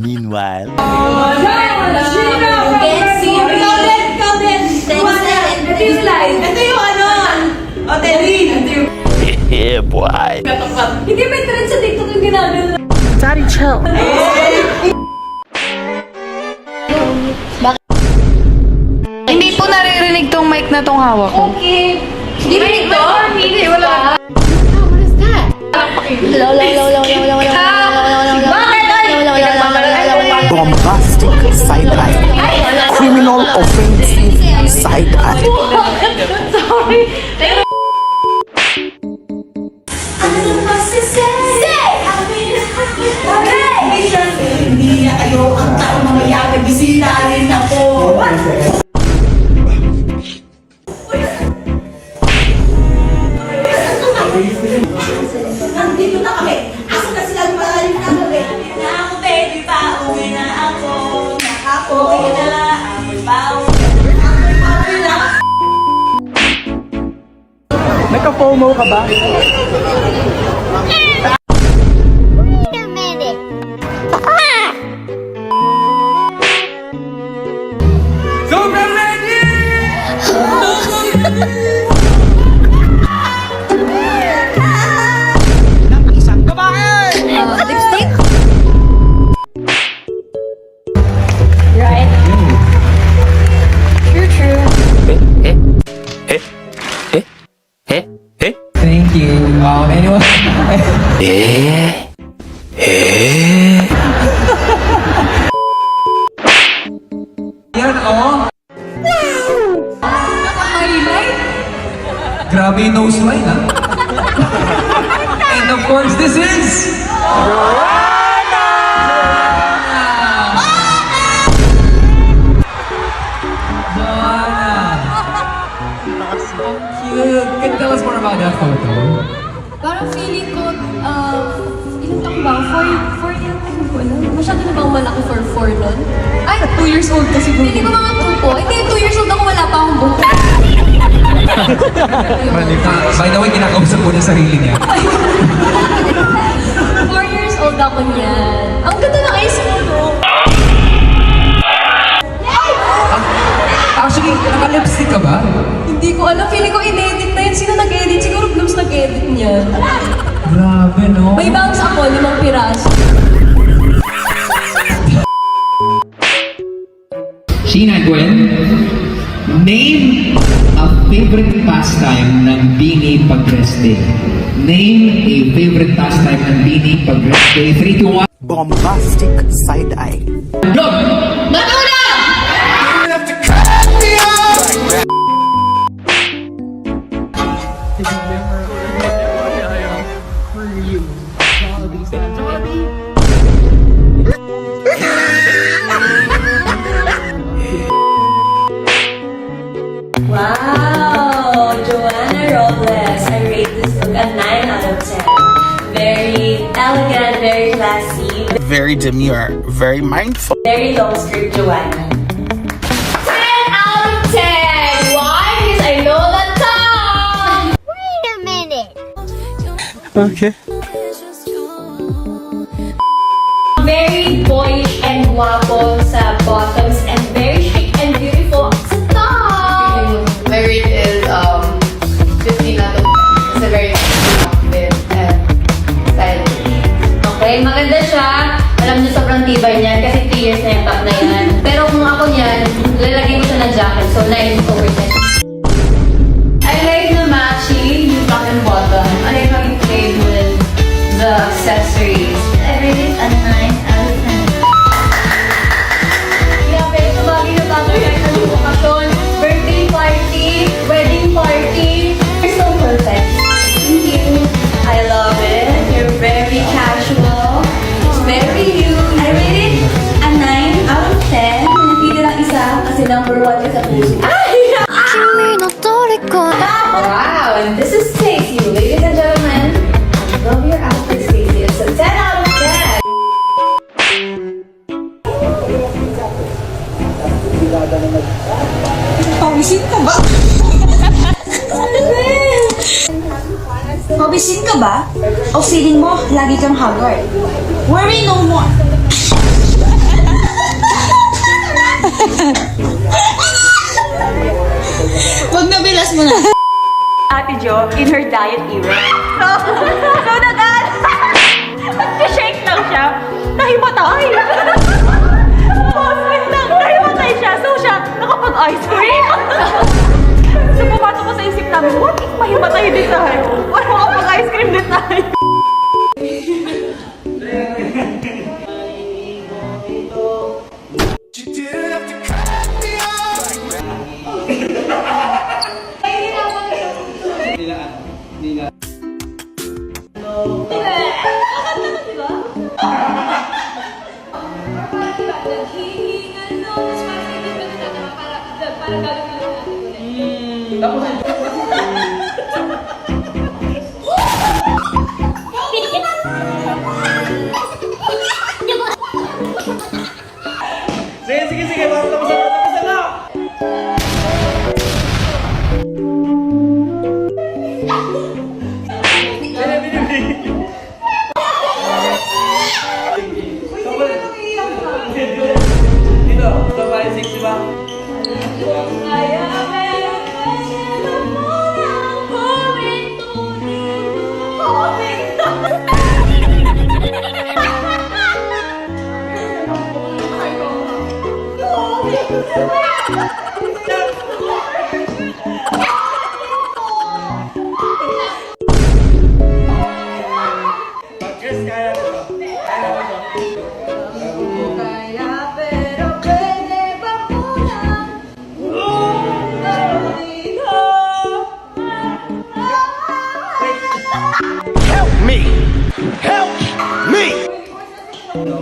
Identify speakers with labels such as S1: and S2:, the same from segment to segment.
S1: Meanwhile,
S2: Ito yung ano? Otelin.
S1: yeah, boy.
S2: Hindi may trend sa TikTok yung ginagano.
S1: Daddy, chill.
S3: Hindi po naririnig tong mic na tong hawak ko.
S2: Okay. Hindi ba ito? Hindi, wala.
S1: Bombastic side eye. Criminal offensive side eye.
S2: Sorry. Ano masisay? Hindi na kayo ang tao mamaya nagbisita rin ako. Nandito na kami. Asa na sila malalim na kami? Na ako, baby, pauwi na ako. Nakapauwi na, amoy pauwi. Amoy na.
S1: Naka-FOMO ka ba?
S3: Lipstick?
S2: Right?
S3: True.
S4: Thank you. Anyone? Yan, oh.
S3: Naka-highlight?
S4: Grabe yung nose line, ha? And of course, this is... Cute. Can you tell us more about that photo?
S5: Parang feeling ko, ilang taon ba? 4 years, ano ko alam. Masyado na bang malaki for 4 nun? Ay, 2 years old kasi siguro. Hindi ko mga 2 po. Hindi, 2 years old ako, wala pa akong buhok.
S4: By the way, kinakausap po niya sarili niya.
S5: 4 years old ako niyan. Ang ganda ng eyes mo, no?
S4: Actually, naka-lipstick ka ba?
S5: Hindi ko alam, feeling ko in-edit na yun. Sino nag-edit? Siguro Blooms nag-edit niyan.
S4: Grabe, no?
S5: May bounce ako, 5 piraso.
S6: Sheena Gwen, name a favorite pastime ng Bini pag-rest day. Name a favorite pastime ng Bini pag-rest day. 3, 2, 1,
S1: Bombastic side eye.
S6: go!
S2: Wow! Joanna Robles. I rate this look a 9 out of 10. Very elegant, very classy,
S1: Very demure, very mindful.
S2: very long skirt, Joanna.
S5: 10 out of 10! Why? Because I know the song!
S1: Okay.
S5: Very boyish and guwapo sa bottoms and very chic and beautiful sa top!
S3: My rate is 15 out of 10. It's a very nice outfit and stylish.
S5: Okay, maganda siya. Alam niyo, sobrang tibay niyan kasi 3 years na yung top na yan. Pero kung ako niyan, lalagay ko siya ng jacket. So, 9 over 10. I like the matching, yung top and bottom. I like how it played with the accessories. I rate it a 9 out of 10. Yeah, pero ito bagay na bagay yan sa okasyon. Birthday party, wedding party. You're so perfect. Thank you. I love it. You're very casual. It's very you. I rate it a 9 out of 10. Hindi lang isa kasi number 1 ka sa puso. Wow, and this is Stacey, ladies and gentlemen. I love your outfit, Stacey. It's a 10 out of 10.
S2: Pawisin ka ba? ka ba? O feeling mo, lagi kang haggard? Worry no more. Wag na, bilas mo na.
S7: Ate Jo, in her diet era. So nag-shake lang siya. Nahimatay. Post-it lang, nahimatay siya. So siya, nakapag-ice cream. So pumasok ko sa isip namin, what if mahimatay din tayo? Or makapag-ice cream din tayo?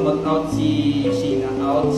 S6: Mag-out si Sheena. Out.